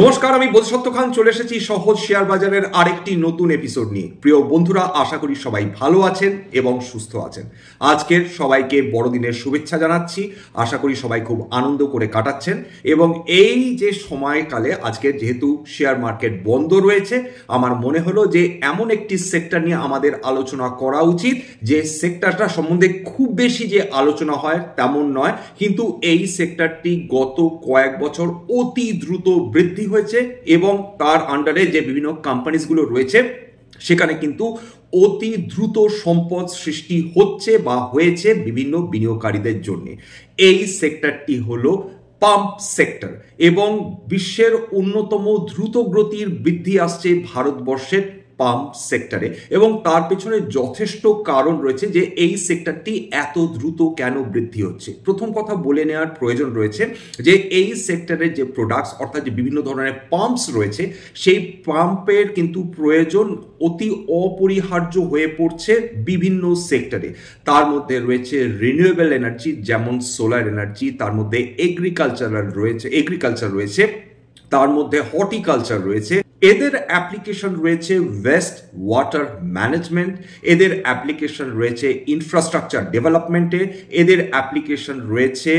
নমস্কার, আমি বোধসত্ত্ব খান চলে এসেছি সহজ শেয়ার বাজারের আরেকটি নতুন এপিসোড নিয়ে। প্রিয় বন্ধুরা, আশা করি সবাই ভালো আছেন এবং সুস্থ আছেন। আজকের সবাইকে বড়দিনের শুভেচ্ছা জানাচ্ছি। আশা করি সবাই খুব আনন্দ করে কাটাচ্ছেন এবং এই যে সময়কালে আজকের যেহেতু শেয়ার মার্কেট বন্ধ রয়েছে, আমার মনে হলো যে এমন একটি সেক্টর নিয়ে আমাদের আলোচনা করা উচিত যে সেক্টরটা সম্বন্ধে খুব বেশি যে আলোচনা হয় তেমন নয়, কিন্তু এই সেক্টরটি গত কয়েক বছর অতি দ্রুত বৃদ্ধি হয়েছে এবং তার আন্ডারে যে বিভিন্ন কোম্পানিজগুলো রয়েছে সেখানে কিন্তু অতি দ্রুত সম্পদ সৃষ্টি হচ্ছে বা হয়েছে বিভিন্ন বিনিয়োগকারীদের জন্য। এই সেক্টরটি হলো পাম্প সেক্টর এবং বিশ্বের অন্যতম দ্রুত গতির বৃদ্ধি আসছে ভারতবর্ষের পাম্প সেক্টরে এবং তার পেছনে যথেষ্ট কারণ রয়েছে যে এই সেক্টরটি এত দ্রুত কেন বৃদ্ধি হচ্ছে। প্রথম কথা বলে নেওয়ার প্রয়োজন রয়েছে যে এই সেক্টরের যে প্রোডাক্টস অর্থাৎ যে বিভিন্ন ধরনের পাম্পস রয়েছে সেই পাম্পের কিন্তু প্রয়োজন অতি অপরিহার্য হয়ে পড়ছে বিভিন্ন সেক্টরে। তার মধ্যে রয়েছে রিনিউয়েবল এনার্জি যেমন সোলার এনার্জি, তার মধ্যে এগ্রিকালচার রয়েছে, তার মধ্যে হর্টিকালচার রয়েছে, এদের অ্যাপ্লিকেশন রয়েছে ওয়েস্ট ওয়াটার ম্যানেজমেন্ট, এদের অ্যাপ্লিকেশন রয়েছে ইনফ্রাস্ট্রাকচার ডেভেলপমেন্টে, এদের অ্যাপ্লিকেশন রয়েছে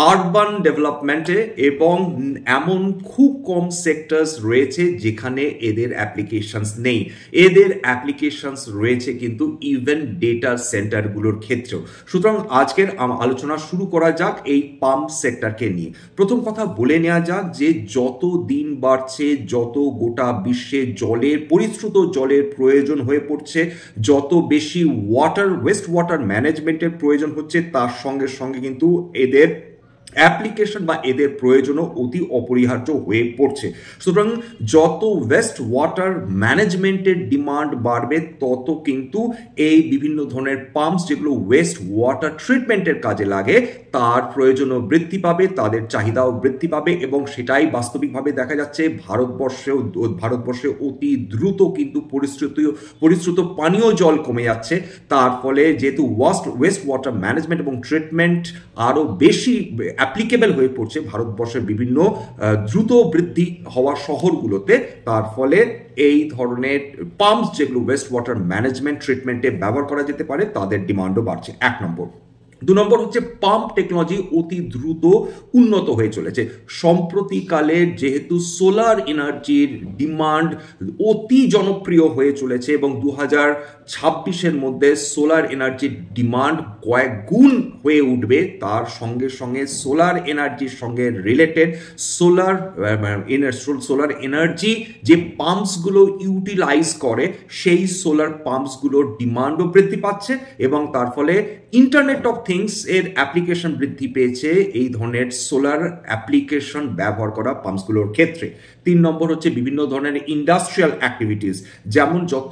আরবান ডেভেলপমেন্টে এবং এমন খুব কম সেক্টরস রয়েছে যেখানে এদের অ্যাপ্লিকেশনস নেই। এদের অ্যাপ্লিকেশনস রয়েছে কিন্তু ইভেন ডেটা সেন্টারগুলোর ক্ষেত্রেও। সুতরাং আজকের আলোচনা শুরু করা যাক এই পাম্প সেক্টরকে নিয়ে। প্রথম কথা বলে নেওয়া যাক যে যত দিন বাড়ছে, যত গোটা বিশ্বে পরিশ্রুত জলের প্রয়োজন হয়ে পড়ছে, যত বেশি ওয়েস্ট ওয়াটার ম্যানেজমেন্টের প্রয়োজন হচ্ছে, তার সঙ্গে সঙ্গে কিন্তু এদের অ্যাপ্লিকেশন বা এদের প্রয়োজনও অতি অপরিহার্য হয়ে পড়ছে। সুতরাং যত ওয়েস্ট ওয়াটার ম্যানেজমেন্টের ডিমান্ড বাড়বে তত কিন্তু এই বিভিন্ন ধরনের পাম্পস যেগুলো ওয়েস্ট ওয়াটার ট্রিটমেন্টের কাজে লাগে তার প্রয়োজনও বৃদ্ধি পাবে, তাদের চাহিদাও বৃদ্ধি পাবে এবং সেটাই বাস্তবিকভাবে দেখা যাচ্ছে ভারতবর্ষে অতি দ্রুত কিন্তু পরিশ্রুত পানীয় জল কমে যাচ্ছে। তার ফলে যেহেতু ওয়েস্ট ওয়াটার ম্যানেজমেন্ট এবং ট্রিটমেন্ট আরও বেশি অ্যাপ্লিকেবল হয়ে পড়ছে ভারতবর্ষের বিভিন্ন দ্রুত বৃদ্ধি হওয়া শহরগুলোতে, তার ফলে এই ধরনের পাম্পস যেগুলো ওয়েস্ট ওয়াটার ম্যানেজমেন্ট ট্রিটমেন্টে ব্যবহার করা যেতে পারে তাদের ডিমান্ডও বাড়ছে। 1 নম্বর। 2 নম্বর হচ্ছে পাম্প টেকনোলজি অতি দ্রুত উন্নত হয়ে চলেছে। সম্প্রতিকালে যেহেতু সোলার এনার্জির ডিমান্ড অতি জনপ্রিয় হয়ে চলেছে এবং 2026-এর মধ্যে সোলার এনার্জির ডিমান্ড কয়েক গুণ হয়ে উঠবে, তার সঙ্গে সঙ্গে সোলার এনার্জির সঙ্গে রিলেটেড সোলার এনার্জি যে পাম্পসগুলো ইউটিলাইজ করে সেই সোলার পাম্পসগুলোর ডিমান্ডও বৃদ্ধি পাচ্ছে এবং তার ফলে ইন্টারনেট অফ থিংস এর অ্যাপ্লিকেশন বৃদ্ধি পেয়েছে এই ধরনের সোলার অ্যাপ্লিকেশন ব্যবহার করা পাম্পসগুলোর ক্ষেত্রে। 3 নম্বর হচ্ছে বিভিন্ন ধরনের ইন্ডাস্ট্রিয়াল অ্যাক্টিভিটিস, যেমন যত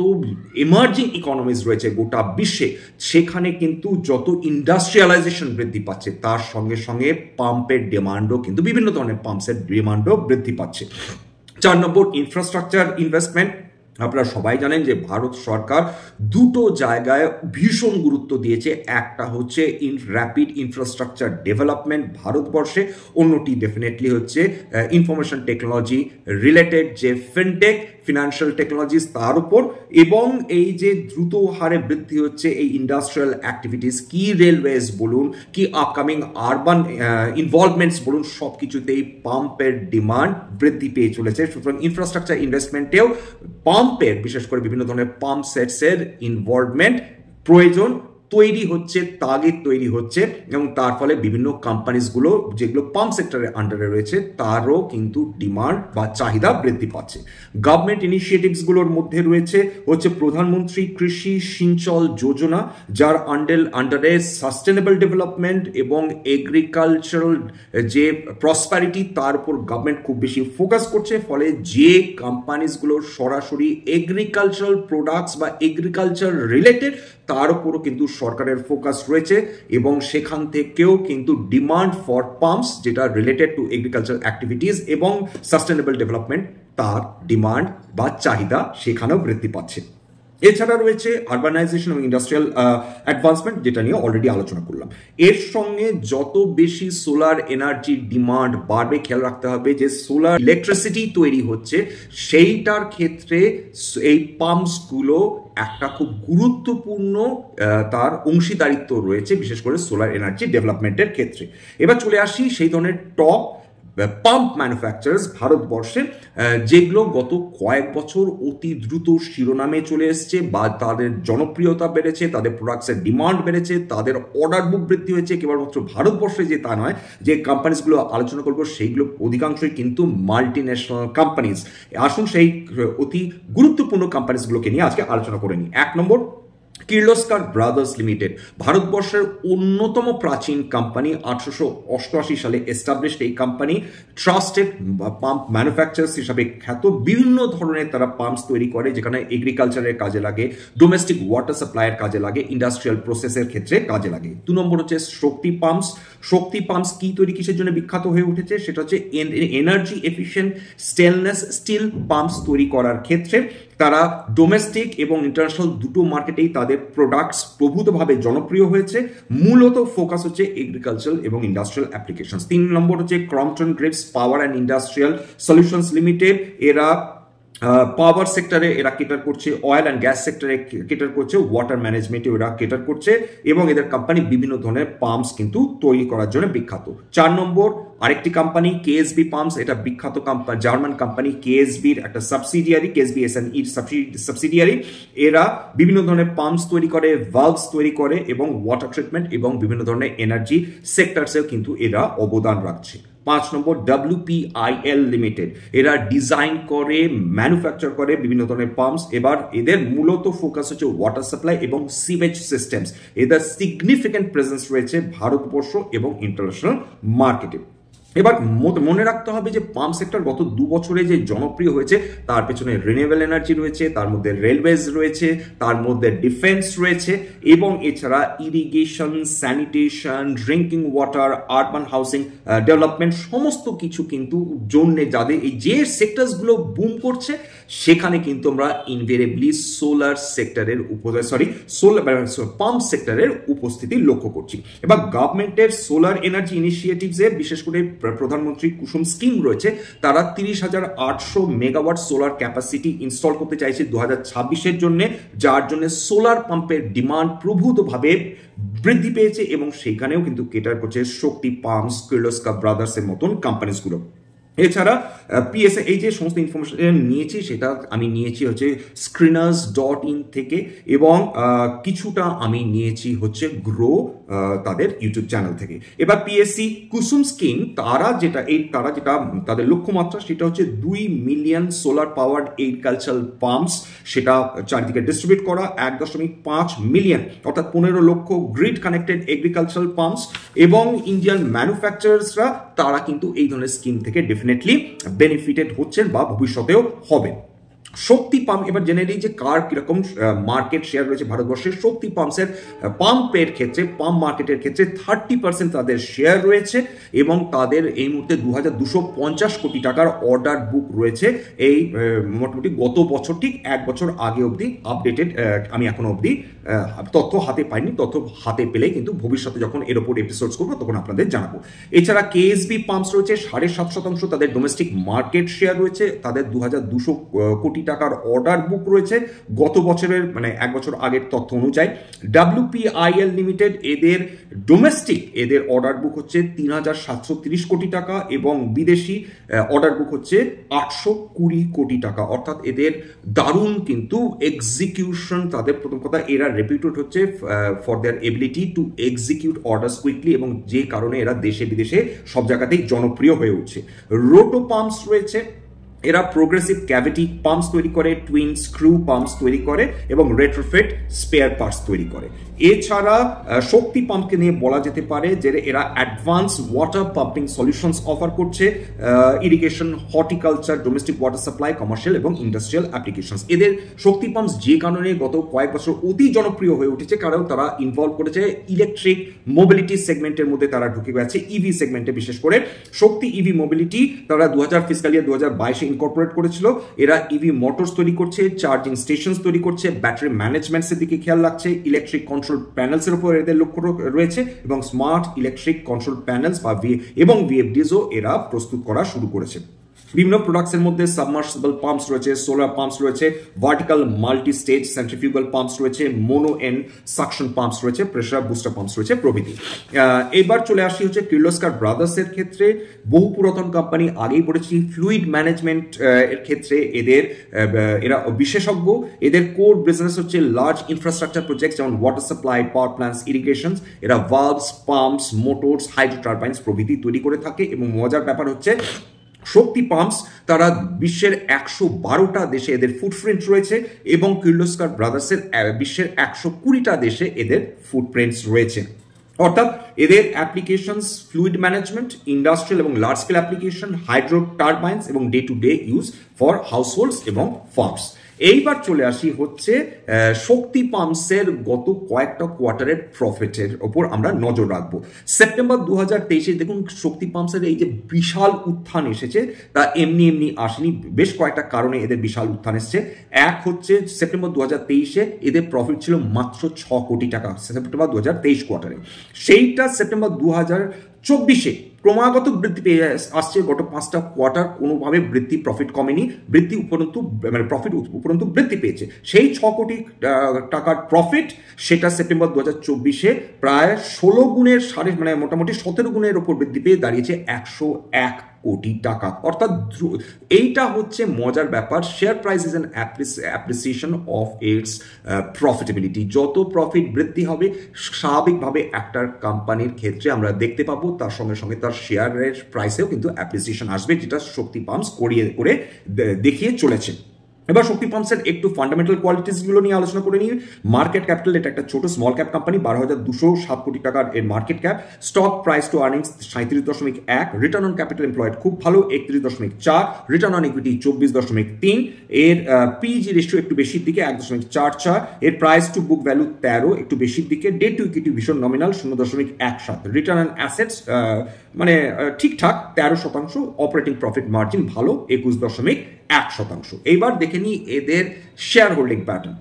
এমার্জিং ইকোনমিজ রয়েছে গোটা বিশ্বে সেখানে কিন্তু যত ইন্ডাস্ট্রিয়ালাইজেশন বৃদ্ধি পাচ্ছে তার সঙ্গে সঙ্গে পাম্পের ডিমান্ডও কিন্তু বিভিন্ন ধরনের পাম্পসের ডিমান্ডও বৃদ্ধি পাচ্ছে। 4 নম্বর ইনফ্রাস্ট্রাকচার ইনভেস্টমেন্ট। আপনারা সবাই জানেন যে ভারত সরকার দুটো জায়গায় ভীষণ গুরুত্ব দিয়েছে। একটা হচ্ছে র্যাপিড ইনফ্রাস্ট্রাকচার ডেভেলপমেন্ট ভারতবর্ষে, অন্যটি ডেফিনেটলি হচ্ছে ইনফরমেশন টেকনোলজি রিলেটেড যে ফিনান্সিয়াল টেকনোলজিস তার উপর। এবং এই যে দ্রুত হারে বৃদ্ধি হচ্ছে এই ইন্ডাস্ট্রিয়াল অ্যাক্টিভিটিস, কি রেলওয়েজ বলুন, কি আপকামিং আরবান ইনভলভমেন্টস বলুন, সব কিছুতেই পাম্পের ডিমান্ড বৃদ্ধি পেয়ে চলেছে। সুতরাং ইনফ্রাস্ট্রাকচার ইনভেস্টমেন্টেও পাম্পের, বিশেষ করে বিভিন্ন ধরনের পাম্প সেটসের ইনভলভমেন্ট প্রয়োজন তাগিদ তৈরি হচ্ছে এবং তার ফলে বিভিন্ন কোম্পানিজগুলো যেগুলো পাম্প সেক্টরের আন্ডারে রয়েছে তারও কিন্তু ডিমান্ড বা চাহিদা বৃদ্ধি পাচ্ছে। গভর্নমেন্ট ইনিশিয়েটিভসগুলোর মধ্যে রয়েছে হচ্ছে প্রধানমন্ত্রী কৃষি সিঞ্চল যোজনা, যার আন্ডারে সাস্টেনেবল ডেভেলপমেন্ট এবং এগ্রিকালচারাল যে প্রসপারিটি তার উপর গভর্নমেন্ট খুব বেশি ফোকাস করছে। ফলে যে কোম্পানিজগুলো সরাসরি এগ্রিকালচারাল প্রোডাক্টস বা এগ্রিকালচার রিলেটেড তার উপরও কিন্তু সরকারের ফোকাস রয়েছে এবং সেখান থেকেও কিন্তু ডিমান্ড ফর পাম্পস যেটা রিলেটেড টু এগ্রিকালচার অ্যাক্টিভিটিস এবং সাস্টেনেবল ডেভেলপমেন্ট তার ডিমান্ড বা চাহিদা সেখানেও বৃদ্ধি পাচ্ছে। এছাড়া রয়েছে আরবানাইজেশন এবং ইন্ডাস্ট্রিয়াল অ্যাডভান্সমেন্ট, যেটা নিয়ে অলরেডি আলোচনা করলাম। এর সঙ্গে যত বেশি সোলার এনার্জির ডিমান্ড বাড়বে, খেয়াল রাখতে হবে যে সোলার ইলেকট্রিসিটি তৈরি হচ্ছে সেইটার ক্ষেত্রে এই পাম্পসগুলো একটা খুব গুরুত্বপূর্ণ তার অংশীদারিত্ব রয়েছে, বিশেষ করে সোলার এনার্জি ডেভেলপমেন্টের ক্ষেত্রে। এবার চলে আসি সেই ধরনের টপ পাম্প ম্যানুফ্যাকচারার্স ভারতবর্ষে, যেগুলো গত কয়েক বছর অতি দ্রুত শিরোনামে চলে এসছে, বা তাদের জনপ্রিয়তা বেড়েছে, তাদের প্রোডাক্টসের ডিমান্ড বেড়েছে, তাদের অর্ডার বুক বৃদ্ধি হয়েছে। কেবলমাত্র ভারতবর্ষে যে তা নয়, যে কোম্পানিজগুলো আলোচনা করবো সেইগুলো অধিকাংশই কিন্তু মাল্টি ন্যাশনাল কোম্পানিজ। আসুন সেই অতি গুরুত্বপূর্ণ কোম্পানিজগুলোকে নিয়ে আজকে আলোচনা করে নিই। 1 নম্বর, কির্লোস্কার ব্রাদার্স লিমিটেড, ভারতবর্ষের অন্যতম প্রাচীন কোম্পানি, 1888 সালে এস্টাবলিশড এই কোম্পানি, ট্রাস্টেড পাম্প ম্যানুফ্যাকচারার্স হিসাবে খ্যাত। বিভিন্ন ধরনের তারা পাম্পস তৈরি করে, যেখানে এগ্রিকালচারের কাজে লাগে, ডোমেস্টিক ওয়াটার সাপ্লাইয়ের কাজে লাগে, ইন্ডাস্ট্রিয়াল প্রসেসের ক্ষেত্রে কাজে লাগে। 2 নম্বর হচ্ছে শক্তি পাম্পস। শক্তি পাম্পস কি তৈরি, কিসের জন্য বিখ্যাত হয়ে উঠেছে? সেটা হচ্ছে energy efficient stainless steel pumps তৈরি করার ক্ষেত্রে তারা ডোমেস্টিক এবং ইন্টারন্যাশনাল দুটো মার্কেটেই তাদের প্রোডাক্টস প্রভূতভাবে জনপ্রিয় হয়েছে। মূলত ফোকাস হচ্ছে এগ্রিকালচারাল এবং ইন্ডাস্ট্রিয়াল অ্যাপ্লিকেশনস। 3 নম্বর হচ্ছে Crompton Greaves power and industrial solutions limited. এরা পাওয়ার সেক্টরে এরা কেটার করছে, অয়েল অ্যান্ড গ্যাস সেক্টরে কেটার করছে, ওয়াটার ম্যানেজমেন্টে এরা কেটার করছে, এবং এদের কোম্পানি বিভিন্ন ধরনের পাম্পস কিন্তু তৈরি করার জন্য বিখ্যাত। 4 নম্বর আরেকটি কোম্পানি কেএসবি পাম্পস, এটা বিখ্যাত কোম্পানি, জার্মান কোম্পানি, কেএসবির একটা সাবসিডিয়ারি, কেএসবি এসএনই সাবসিডিয়ারি। এরা বিভিন্ন ধরনের পাম্পস তৈরি করে, ভালভস তৈরি করে, এবং ওয়াটার ট্রিটমেন্ট এবং বিভিন্ন ধরনের এনার্জি সেক্টরসেও কিন্তু এরা অবদান রাখছে। 5 নম্বর WPIL লিমিটেড, এরা ডিজাইন করে, ম্যানুফ্যাকচার করে বিভিন্ন ধরনের পাম্পস। এবার এদের মূলত ফোকাস হচ্ছে ওয়াটার সাপ্লাই এবং সিভেজ সিস্টেমস। এদের সিগনিফিক্যান্ট প্রেজেন্স রয়েছে ভারতবর্ষ এবং ইন্টারন্যাশনাল মার্কেটে। এবার মনে রাখতে হবে যে পাম্প সেক্টর গত 2 বছরে যে জনপ্রিয় হয়েছে, তার পেছনে রিনিউয়েবল এনার্জি রয়েছে, তার মধ্যে রেলওয়েজ রয়েছে, তার মধ্যে ডিফেন্স রয়েছে, এবং এছাড়া irrigation, sanitation, drinking water, urban housing development, সমস্ত কিছু কিন্তু জন্য যাদের এই যে সেক্টরসগুলো বুম করছে, সেখানে কিন্তু আমরা ইনভেরিয়েবলি সোলার সেক্টরের পাম্প সেক্টরের উপস্থিতি লক্ষ্য করছি। এবার গভর্নমেন্টের সোলার এনার্জি ইনিশিয়েটিভসে বিশেষ করে প্রধানমন্ত্রী কুসুম স্কিম রয়েছে, তারা 30,800 মেগাওয়াট সোলার ক্যাপাসিটি ইনস্টল করতে চাইছে 2026-এর জন্য, যার জন্য সোলার পাম্পের ডিমান্ড প্রভূতভাবে বৃদ্ধি পেয়েছে, এবং সেখানেও কিন্তু কেটার করছে শক্তি পাম্পস, কির্লোস্কার ব্রাদার্সের মতন কোম্পানিজগুলো। এছাড়া পিএসএ এই যে সমস্ত ইনফরমেশন নিয়েছি, সেটা আমি নিয়েছি হচ্ছে screeners.in থেকে, এবং কিছুটা আমি নিয়েছি হচ্ছে গ্রো তাদের ইউটিউব চ্যানেল থেকে। এবার পিএসসি কুসুম স্কিম, তারা যেটা তাদের লক্ষ্যমাত্রা, সেটা হচ্ছে 2 million solar powered agricultural pumps, সেটা চারিদিকে ডিস্ট্রিবিউট করা, 1.5 মিলিয়ন অর্থাৎ 15 লক্ষ গ্রিড কানেক্টেড এগ্রিকালচারাল পাম্পস, এবং ইন্ডিয়ান ম্যানুফ্যাকচারার্সরা তারা কিন্তু এই ধরনের স্কিম থেকে ডেফিনেটলি বেনিফিটেড হচ্ছেন বা ভবিষ্যতেও হবে। শক্তি পাম্প, এবার জেনে নিই যে কার কিরকম মার্কেট শেয়ার রয়েছে ভারতবর্ষের। শক্তি পাম্পসের পাম্পের ক্ষেত্রে, পাম্প মার্কেটের ক্ষেত্রে 30% তাদের শেয়ার রয়েছে, এবং তাদের এই মুহূর্তে 2250 কোটি টাকার অর্ডার বুক রয়েছে। এই মোটামুটি গত বছর ঠিক 1 বছর আগে অবধি আপডেটেড, আমি এখনো অবধি তথ্য হাতে পাইনি, তথ্য হাতে পেলেই কিন্তু ভবিষ্যতে যখন এর ওপর এপিসোডস করবো তখন আপনাদের জানাবো। এছাড়া কেএসবি পাম্পস রয়েছে 7.5% তাদের ডোমেস্টিক মার্কেট শেয়ার রয়েছে, তাদের 2200 কোটি টাকার অর্ডার বুক রয়েছে গত বছরের, মানে 1 বছর আগের তথ্য অনুযায়ী। WPIL লিমিটেড, এদের ডোমেস্টিক এদের অর্ডার বুক হচ্ছে 3730 কোটি টাকা, এবং বিদেশি অর্ডার বুক হচ্ছে 820 কোটি টাকা। অর্থাৎ এদের দারুণ কিন্তু এক্সিকিউশন, তাদের প্রথম কথা এরা রেপুটেড হচ্ছে for their ability to execute orders quickly, এবং যে কারণে এরা দেশে বিদেশে সব জায়গাতেই জনপ্রিয় হয়ে উঠছে। রোটো পাম্পস রয়েছে, এরা প্রোগ্রেসিভ ক্যাভিটি পাম্পস তৈরি করে, টুইন স্ক্রু পাম্পস তৈরি করে, এবং রেট্রোফিট স্পেয়ার পার্টস তৈরি করে। এছাড়া শক্তি পাম্পকে নিয়ে বলা যেতে পারে যে এরা advance water pumping solutions offer করছে, irrigation, horticulture, domestic water supply, commercial এবং ইন্ডাস্ট্রিয়াল অ্যাপ্লিকেশনস। এদের শক্তি পাম্পস যে কারণে গত কয়েক বছর অতি জনপ্রিয় হয়ে উঠেছে, কারণ তারা ইনভলভ করেছে ইলেকট্রিক মোবিলিটি সেগমেন্টের মধ্যে, তারা ঢুকে গেছে ইভি সেগমেন্টে। বিশেষ করে শক্তি ইভি মোবিলিটি তারা 2000 ফিসক্যাল ইয়ার 2022-এ ইনকর্পোরেট করেছিল। এরা ইভি মোটরস তৈরি করছে, চার্জিং স্টেশনস তৈরি করছে, ব্যাটারি ম্যানেজমেন্টসের দিকে খেয়াল রাখছে, ইলেকট্রিক কন্ট্রোল প্যানেলসের উপর এদের লক্ষ্য রয়েছে এবং স্মার্ট ইলেকট্রিক কন্ট্রোল প্যানেলস বা ভিএফডিসও এরা প্রস্তুত করা শুরু করেছে। বিভিন্ন প্রোডাক্টসের মধ্যে সাবমার্সিবল পাম্পস রয়েছে, সোলার পাম্পস রয়েছে, vertical multi stage centrifugal pumps রয়েছে, মোনো এন্ড সাকশন পাম্পস রয়েছে, প্রেসার বুস্টার পাম্পস রয়েছে প্রভৃতি। এবার চলে আসি হচ্ছে কির্লোস্কার ব্রাদার্সের ক্ষেত্রে। বহু পুরাতন কোম্পানি, আগেই বলেছি, ফ্লুইড ম্যানেজমেন্ট এর ক্ষেত্রে এরা বিশেষজ্ঞ। এদের কোর বিজনেস হচ্ছে লার্জ ইনফ্রাস্ট্রাকচার প্রজেক্ট, যেমন ওয়াটার সাপ্লাই, পাওয়ার প্ল্যান্টস, ইরিগেশন। এরা ভালভস, পাম্পস, মোটরস, হাইড্রো টারবাইন্স প্রভৃতি তৈরি করে থাকে। এবং মজার ব্যাপার হচ্ছে শক্তি পাম্পস তারা বিশ্বের 112টা দেশে এদের ফুটপ্রিন্ট রয়েছে এবং কির্লোস্কার ব্রাদার্সের বিশ্বের 120টা দেশে এদের ফুটপ্রিন্টস রয়েছে। অর্থাৎ এদের অ্যাপ্লিকেশনস ফ্লুইড ম্যানেজমেন্ট, ইন্ডাস্ট্রিয়াল এবং large scale application, hydro turbines এবং day to day use for households এবং ফার্মস। এইবার চলে আসি হচ্ছে শক্তি পাম্পসের গত কয়েকটা কোয়ার্টারের প্রফিটের ওপর আমরা নজর রাখবো। সেপ্টেম্বর 2023-এ দেখুন শক্তি পাম্পসের এই যে বিশাল উত্থান এসেছে, তা এমনি এমনি আসেনি। বেশ কয়েকটা কারণে এদের বিশাল উত্থান এসেছে। এক হচ্ছে সেপ্টেম্বর 2023-এ এদের প্রফিট ছিল মাত্র 6 কোটি টাকা, সেপ্টেম্বর 2023 কোয়ার্টারে। সেইটা সেপ্টেম্বর 2024-এ ক্রমাগত বৃদ্ধি পেয়ে আসছে। গত 5টা কোয়ার্টার কোনোভাবে প্রফিট কমেনি, প্রফিট উপরন্তু বৃদ্ধি পেয়েছে। সেই 6 কোটি টাকার প্রফিট সেটা সেপ্টেম্বর 2024-এ প্রায় 16 গুণের মোটামুটি 17 গুণের ওপর বৃদ্ধি পেয়ে দাঁড়িয়েছে 101 কোটি টাকা। অর্থাৎ এইটা হচ্ছে মজার ব্যাপার। Share price is an appreciation of its profitability. যত প্রফিট বৃদ্ধি হবে স্বাভাবিকভাবে একটা কোম্পানির ক্ষেত্রে আমরা দেখতে পাবো তার সঙ্গে সঙ্গে তার শেয়ারের প্রাইসেও কিন্তু অ্যাপ্রিসিয়েশন আসবে, যেটা শক্তি পাম্পস করে দেখিয়ে চলেছে। এবার শক্তি পাম্পসের একটু ফান্ডামেন্টাল কোয়ালিটিসগুলো নিয়ে আলোচনা করে নিই। মার্কেট ক্যাপিটাল, এটা একটা ছোট স্মল ক্যাপ কোম্পানি, 12,207 কোটি টাকার এর market cap. Stock price two earnings 37.1, return on capital employed খুব ভালো 31.4, রিটার্ন অন ইকুইটি 24.3, এর পিজি রেশিও একটু বেশির দিকে 1.44, এর প্রাইস টু বুক ভ্যালু 13 একটু বেশির দিকে, ডেট টু ইকুইটি ভীষণ নমিনাল 0.17, রিটার্ন অন অ্যাসেটস ঠিকঠাক 13%, অপারেটিং প্রফিট মার্জিন ভালো 21.1%। এইবার দেখে নিই এদের শেয়ার হোল্ডিং প্যাটার্ন।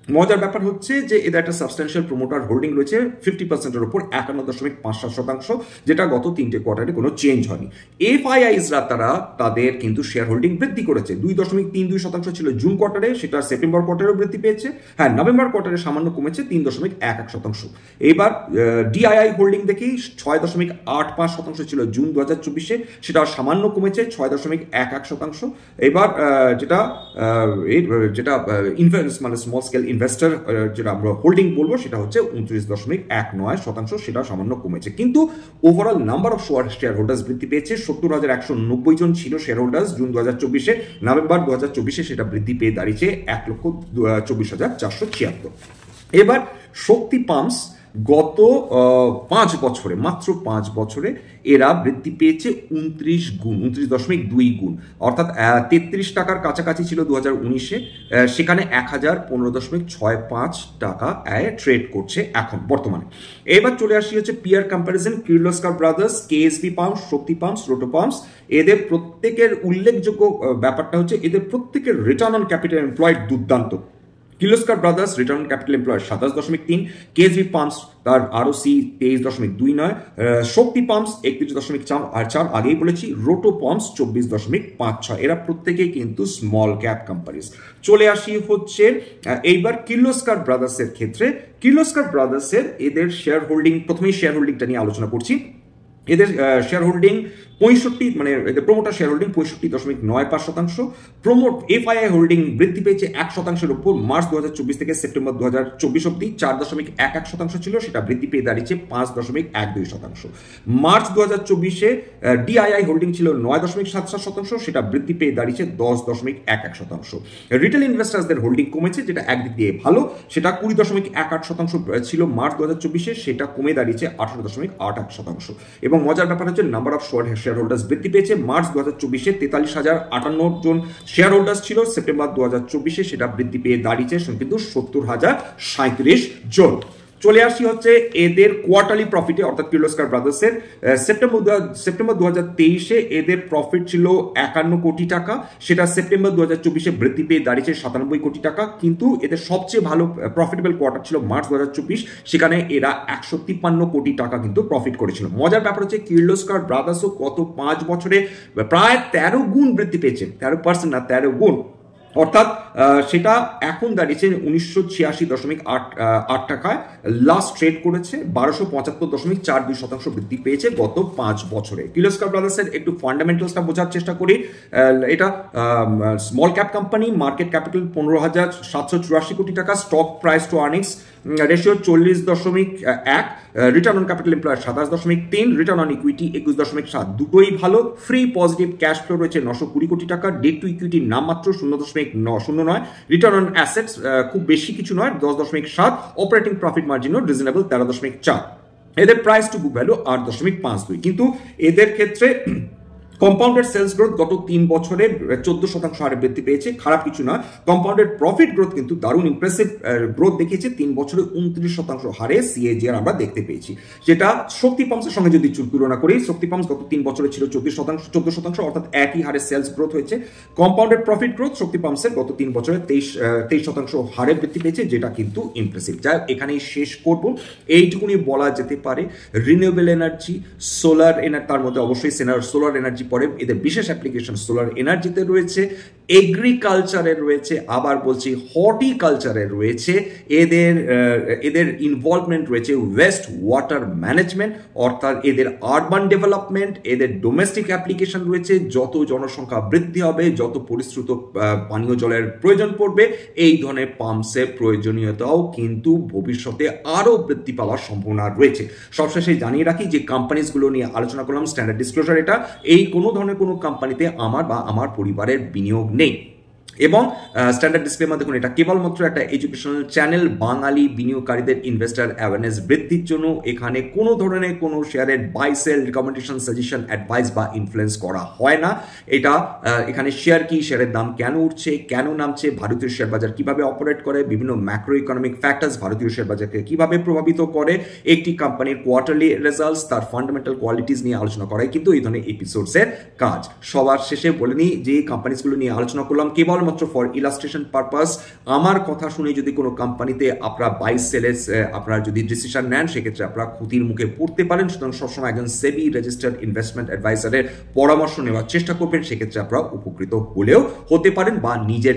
মজার ব্যাপার হচ্ছে যে এদের একটা সাবস্ট্যান্সিয়াল প্রোমোটার হোল্ডিং রয়েছে 50%-এর উপর 51.57%, যেটা গত 3টে কোয়ার্টারে কোনো চেঞ্জ হয়নি। এফআইআইসরা তারা তাদের কিন্তু শেয়ার হোল্ডিং বৃদ্ধি করেছে। 2.32% ছিল জুন কোয়ার্টারে, সেটা সেপ্টেম্বর কোয়ার্টারেও বৃদ্ধি পেয়েছে। হ্যাঁ, নভেম্বর কোয়ার্টারে সামান্য কমেছে 3.11%। এবার ডিআইআই হোল্ডিং দেখি 6.85% ছিল জুন 2024-এ, সেটা সামান্য কমেছে 6.11%। এবার যেটা স্মল স্কেল ইনভেস্টর যেটা আমরা হোল্ডিং বলবো সেটা হচ্ছে 29.19%, সেটা সামান্য কমেছে। কিন্তু overall number of share holders বৃদ্ধি পেয়েছে। 70,190 জন ছিল শেয়ার হোল্ডার্স জুন 2024-এ, নভেম্বর 2024-এ সেটা বৃদ্ধি পেয়ে দাঁড়িয়েছে 1,24,476। এবার শক্তি পাম্পস গত 5 বছরে, মাত্র 5 বছরে এরা বৃদ্ধি পেয়েছে 29.2 গুণ, অর্থাৎ 33 টাকার কাছাকাছি ছিল 2019-এ, সেখানে 1015.65 টাকা ট্রেড করছে এখন বর্তমানে। এবার চলে আসি হচ্ছে peer comparison. Kirloskar Brothers, KSB Pumps, Shakti Pumps, Roto Pumps, এদের প্রত্যেকের উল্লেখযোগ্য ব্যাপারটা হচ্ছে এদের প্রত্যেকের রিটার্ন অন ক্যাপিটাল এমপ্লয়েড দুর্দান্ত। Kirloskar brothers return on capital employed 27.3, KSB pumps তার আরওসি 23.29, শক্তি পাম্পস 31.4, আগেই বলেছি, রোটো পাম্পস 24.56। এরা প্রত্যেকেই কিন্তু স্মল ক্যাপ কোম্পানিজ। চলে আসি হচ্ছে এইবার কির্লোস্কার ব্রাদার্সের ক্ষেত্রে। কির্লোস্কার ব্রাদার্সের এদের শেয়ার হোল্ডিং, প্রথমেই শেয়ার হোল্ডিংটা নিয়ে আলোচনা করছি। এদের শেয়ার হোল্ডিং 65, মানে এদের promoter share holding 65.95%। Promote FII holding বৃদ্ধি পেয়েছে 1%-এর উপর মার্চ 2024 থেকে সেপ্টেম্বর 2024 অব্দি। 4.11% ছিল, সেটা বৃদ্ধি পেয়ে দাঁড়িয়েছে 5.12%। মার্চ 2024-এ ডিআইআই হোল্ডিং ছিল 9.77%, সেটা বৃদ্ধি পেয়ে দাঁড়িয়েছে 10.11%। রিটেল ইনভেস্টার্সদের হোল্ডিং কমেছে, যেটা একদিক দিয়ে ভালো, সেটা 20.18% ছিল মার্চ 2024-এ, সেটা কমে দাঁড়িয়েছে 18.88%। এবং মজার ব্যাপার হচ্ছে নাম্বার অফ শেয়ার হোল্ডার্স বৃদ্ধি পেয়েছে। মার্চ 2024-এ 43,058 জন শেয়ার হোল্ডার্স ছিল, সেপ্টেম্বর 2024-এ সেটা বৃদ্ধি পেয়ে দাঁড়িয়েছে কিন্তু 70,037 জন। চলে আসি হচ্ছে এদের কোয়ার্টারলি প্রফিটে, অর্থাৎ কির্লোস্কার ব্রাদার্সের সেপ্টেম্বর 2023-এ এদের প্রফিট ছিল 51 কোটি টাকা, সেটা সেপ্টেম্বর 2024-এ বৃদ্ধি পেয়ে দাঁড়িয়েছে 97 কোটি টাকা। কিন্তু এদের সবচেয়ে ভালো প্রফিটেবল কোয়ার্টার ছিল মার্চ 2024, সেখানে এরা 153 কোটি টাকা কিন্তু প্রফিট করেছিল। মজার ব্যাপার হচ্ছে কির্লোস্কার ব্রাদার্সও গত 5 বছরে প্রায় 13 গুণ বৃদ্ধি পেয়েছে, 13% না 13 গুণ, অর্থাৎ সেটা এখন দাঁড়িয়েছে 1986.8 টাকায়, লাস্ট ট্রেড করেছে 1275.42% বৃদ্ধি পেয়েছে গত 5 বছরে। কির্লোস্কার ব্রাদার্সের একটু ফান্ডামেন্টালসটা বোঝার চেষ্টা করি। এটা small cap company, market capital 15,784 কোটি টাকা, stock price two earnings ratio 40.1, return on capital employed 27.3, return on equity 21.7, দুটোই ভালো। ফ্রি পজিটিভ ক্যাশ ফ্লো রয়েছে 920 কোটি টাকা, ডেট টু ইকুইটি নামমাত্র 0.09, রিটার্ন অন অ্যাসেটস খুব বেশি কিছু নয় 10.7, অপারেটিং প্রফিট মার্জিনও রিজনেবল 13.4, এদের প্রাইস টু বুক ভ্যালু 8.52। কিন্তু এদের ক্ষেত্রে কম্পাউন্ডেড সেলস গ্রোথ গত 3 বছরে 14% হারে বৃদ্ধি পেয়েছে, খারাপ কিছু না। কম্পাউন্ডেড প্রফিট গ্রোথ কিন্তু দারুণ ইমপ্রেসিভ গ্রোথ দেখিয়েছে, 3 বছরে 29% হারে সিএজিআর আমরা দেখতে পেয়েছি। যেটা শক্তি পাম্পসের সঙ্গে যদি তুলনা করি, শক্তি পাম্পস গত 3 বছরে ছিল 14%, অর্থাৎ একই হারে সেলস গ্রোথ হয়েছে। কম্পাউন্ডেড প্রফিট গ্রোথ শক্তি পাম্পসের গত 3 বছরে 23% হারে বৃদ্ধি পেয়েছে, যেটা কিন্তু ইমপ্রেসিভ। যাই হোক, এখানেই শেষ করব। এইটুকুনি বলা যেতে পারে রিনিউয়েবল এনার্জি, সোলার এনার্জি, তার মধ্যে অবশ্যই সোলার এনার্জি পরে, এদের বিশেষ অ্যাপ্লিকেশন সোলার এনার্জিতে রয়েছে, এগ্রিকালচারে রয়েছে, আবার বলছি হর্টিকালচারে রয়েছে, এদের ইনভলভমেন্ট রয়েছে ওয়েস্ট ওয়াটার ম্যানেজমেন্ট, অর্থাৎ এদের আরবান ডেভেলপমেন্ট, এদের ডোমেস্টিক অ্যাপ্লিকেশন রয়েছে। যত জনসংখ্যা বৃদ্ধি হবে, যত পরিশ্রুত পানীয় জলের প্রয়োজন পড়বে, এই ধরনের পাম্পসের প্রয়োজনীয়তাও কিন্তু ভবিষ্যতে আরো বৃদ্ধি পাওয়ার সম্ভাবনা রয়েছে। সবশেষে জানিয়ে রাখি যে কোম্পানিজগুলো নিয়ে আলোচনা করলাম, স্ট্যান্ডার্ড ডিসক্লোজার এটা, এই কোনো ধরনের কোনো কোম্পানিতে আমার বা আমার পরিবারের বিনিয়োগ নেই। এবং স্ট্যান্ডার্ড ডিসক্লেমার দেখুন, এটা কেবলমাত্র একটা এডুকেশনাল চ্যানেল, বাঙালি বিনিয়োগকারীদের ইনভেস্টার অ্যাওয়ারনেস বৃদ্ধির জন্য। এখানে কোনো ধরনের কোনো শেয়ারের buy sell recommendation, suggestion, advice বা ইনফ্লুয়েন্স করা হয় না। এটা এখানে শেয়ার কি, শেয়ারের দাম কেন উঠছে, কেন নামছে, ভারতীয় শেয়ার বাজার কিভাবে অপারেট করে, বিভিন্ন ম্যাক্রো ইকোনমিক ফ্যাক্টরস ভারতীয় শেয়ার বাজারকে কিভাবে প্রভাবিত করে, একটি কোম্পানির কোয়ার্টারলি রেজাল্টস, তার ফান্ডামেন্টাল কোয়ালিটিস নিয়ে আলোচনা করাই কিন্তু এই ধরনের এপিসোডসের কাজ। সবার শেষে বলে নিই যে কোম্পানিজগুলো নিয়ে আলোচনা করলাম কেবলমাত্র ফর ইলাস্ট্রেশন পারপাস। আমার কথা শুনে যদি কোনো কোম্পানিতে আপনারা বাই সেলে আপনারা যদি ডিসিশন নেন, সেক্ষেত্রে আপনারা ক্ষতির মুখে পড়তে পারেন। সুতরাং সবসময় একজন সেবি রেজিস্টার্ড ইনভেস্টমেন্ট অ্যাডভাইজারের পরামর্শ নেওয়ার চেষ্টা করবেন, সেক্ষেত্রে আপনারা উপকৃত হলেও হতে পারেন বা নিজের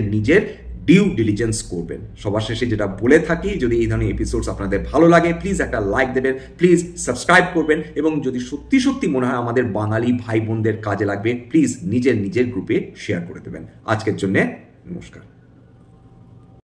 ডিউ ডিলিজেন্স করবেন। সবার শেষে যেটা বলে থাকি, যদি এই ধরনের এপিসোডস আপনাদের ভালো লাগে, প্লিজ একটা লাইক দেবেন, প্লিজ সাবস্ক্রাইব করবেন, এবং যদি সত্যি সত্যি মনে হয় আমাদের বাঙালি ভাই বোনদের কাজে লাগবে, প্লিজ নিজের গ্রুপে শেয়ার করে দেবেন। আজকের জন্য নমস্কার।